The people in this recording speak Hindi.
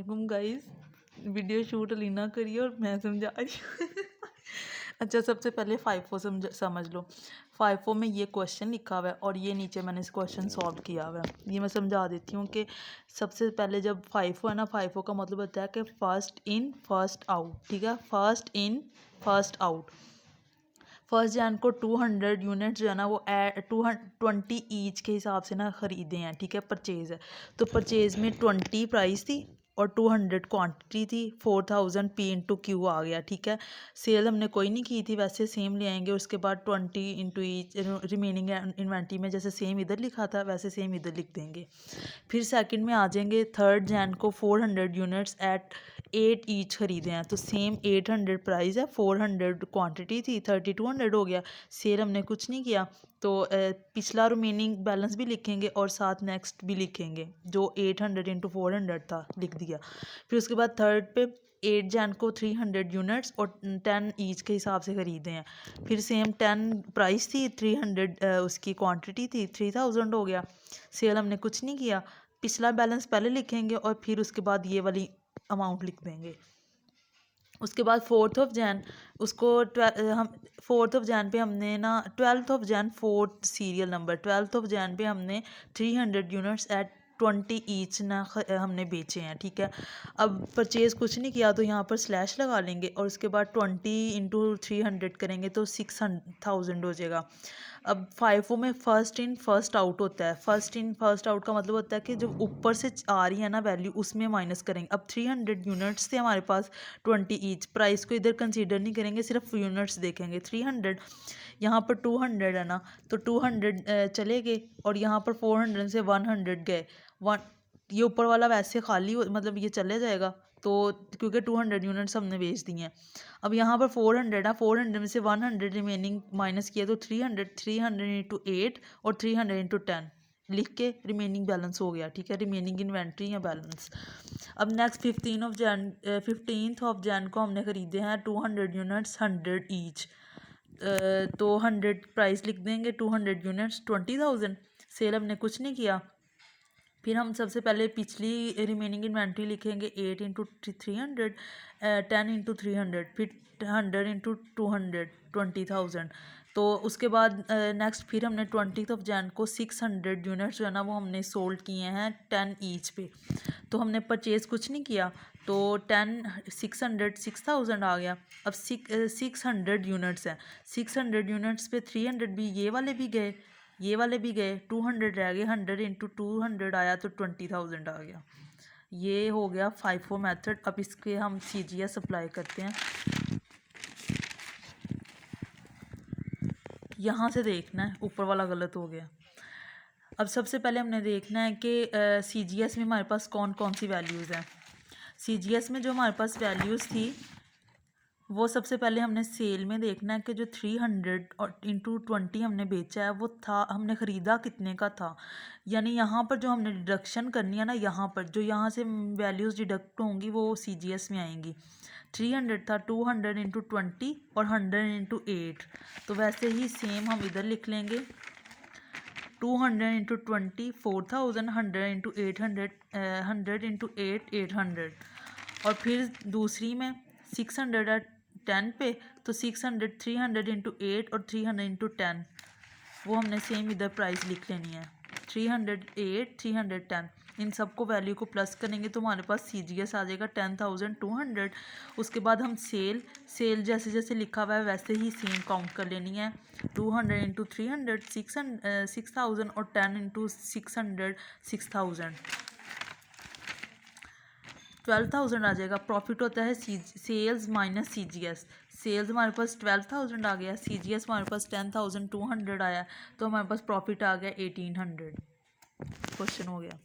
वालेकुम गाइस। वीडियो शूट लीना करिए और मैं समझा रही हूँ। अच्छा, सबसे पहले फाइफो समझ लो। फाइफो में ये क्वेश्चन लिखा हुआ है और ये नीचे मैंने इस क्वेश्चन सॉल्व किया हुआ है। ये मैं समझा देती हूँ कि सबसे पहले जब फाइफो है ना, फाइफो का मतलब होता है कि फर्स्ट इन फर्स्ट आउट। ठीक है, first in first out. First Jan को 200 यूनिट जो है ना वो 220 ईच के हिसाब से ना ख़रीदे हैं। ठीक है, परचेज़ है तो परचेज़ में 20 प्राइस थी और 200 क्वांटिटी थी। 4000 पी इंटू क्यू आ गया। ठीक है, सेल हमने कोई नहीं की थी, वैसे सेम ले आएंगे। उसके बाद 20 इंटू ईच रिमेनिंग इन्वेंट्री में जैसे सेम इधर लिखा था वैसे सेम इधर लिख देंगे। फिर सेकंड में आ जाएंगे। थर्ड जैन को 400 यूनिट्स एट 8 ईच ख़रीदे हैं तो सेम 800 प्राइस है, 400 क्वांटिटी थी, 3200 हो गया। सेल हमने कुछ नहीं किया तो पिछला रिमेनिंग बैलेंस भी लिखेंगे और साथ नेक्स्ट भी लिखेंगे जो 800 इंटू 400 था, लिख दिया। फिर उसके बाद थर्ड पे 8 जैन को 300 यूनिट्स और 10 ईच के हिसाब से ख़रीदे हैं। फिर सेम 10 प्राइस थी, 300 उसकी क्वांटिटी थी, 3000 हो गया। सेल हमने कुछ नहीं किया, पिछला बैलेंस पहले लिखेंगे और फिर उसके बाद ये वाली अमाउंट लिख देंगे। उसके बाद 4th ऑफ जैन उसको हम 4th ऑफ जैन पे हमने ना 12th of Jain 4th serial number 12th of Jain पे हमने 300 यूनिट्स एट 20 ईच ना हमने बेचे हैं। ठीक है, अब परचेज़ कुछ नहीं किया तो यहाँ पर स्लैश लगा लेंगे और उसके बाद 20 इंटू 300 करेंगे तो 6000 हो जाएगा। अब फाइफो में फर्स्ट इन फर्स्ट आउट होता है। फर्स्ट इन फर्स्ट आउट का मतलब होता है कि जो ऊपर से आ रही है ना वैल्यू उसमें माइनस करेंगे। अब 300 यूनिट्स थे हमारे पास 20 ईच, प्राइस को इधर कंसीडर नहीं करेंगे, सिर्फ यूनिट्स देखेंगे। 300 यहाँ पर 200 है ना तो 200 चले गए और यहाँ पर 400 से 100 गए। ये ऊपर वाला वैसे खाली मतलब ये चले जाएगा तो क्योंकि 200 यूनिट्स हमने बेच दी हैं। अब यहाँ पर 400 है, 400 में से 100 रिमेनिंग माइनस किया तो 300 इंटू 8 और 300 इंटू 10 लिख के रिमेनिंग बैलेंस हो गया। ठीक है, रिमेनिंग इन्वेंट्री या बैलेंस। अब नेक्स्ट 15th ऑफ जैन को हमने ख़रीदे हैं 200 यूनिट्स 100 ईच तो 100 प्राइस लिख देंगे, 200 यूनिट्स 20000। सेल हमने कुछ नहीं किया। फिर हम सबसे पहले पिछली रिमेनिंग इन्वेंट्री लिखेंगे 8 इंटू 300 10 इंटू 300 फिर 100 इंटू 200 20,000। तो उसके बाद नेक्स्ट फिर हमने 20th ऑफ जैन को 600 यूनिट्स जो है ना वो हमने सोल्ड किए हैं 10 ईच पे। तो हमने परचेज़ कुछ नहीं किया तो 6000 आ गया। अब 600 यूनिट्स हैं, 600 यूनिट्स पे 300 भी ये वाले भी गए, ये वाले भी गए, 200 रह गए, 100 इंटू 200 आया तो 20,000 आ गया। ये हो गया फाइफो मेथड। अब इसके हम CGS अप्लाई करते हैं। यहाँ से देखना है, ऊपर वाला गलत हो गया। अब सबसे पहले हमने देखना है कि CGS में हमारे पास कौन कौन सी वैल्यूज़ हैं। CGS में जो हमारे पास वैल्यूज़ थी वो सबसे पहले हमने सेल में देखना है कि जो 300 और इंटू 20 हमने बेचा है वो था, हमने ख़रीदा कितने का था। यानी यहाँ पर जो हमने डिडक्शन करनी है ना, यहाँ पर जो यहाँ से वैल्यूज़ डिडक्ट होंगी वो CGS में आएंगी। 300 था, 200 इंटू 20 और 100 इंटू 8 तो वैसे ही सेम हम इधर लिख लेंगे। 200 इंटू 20 4000, 100 इंटू 800 100 इंटू 8 800। और फिर दूसरी में 600 है 10 पे तो 600 300 इंटू 8 और 300 इंटू 10 वो हमने सेम इधर प्राइस लिख लेनी है। 308 310 इन सबको वैल्यू को प्लस करेंगे तो हमारे पास CGS आ जाएगा 10,200। उसके बाद हम सेल जैसे जैसे लिखा हुआ है वैसे ही सेम काउंट कर लेनी है। 200 इंटू 300 6,000 और 10 इंटू 600 6,000 12,000 आ जाएगा। प्रॉफिट होता है सेल्स माइनस CGS। सेल्स हमारे पास 12,000 आ गया, CGS हमारे पास 10,200 आया तो हमारे पास प्रॉफिट आ गया 1,800। क्वेश्चन हो गया।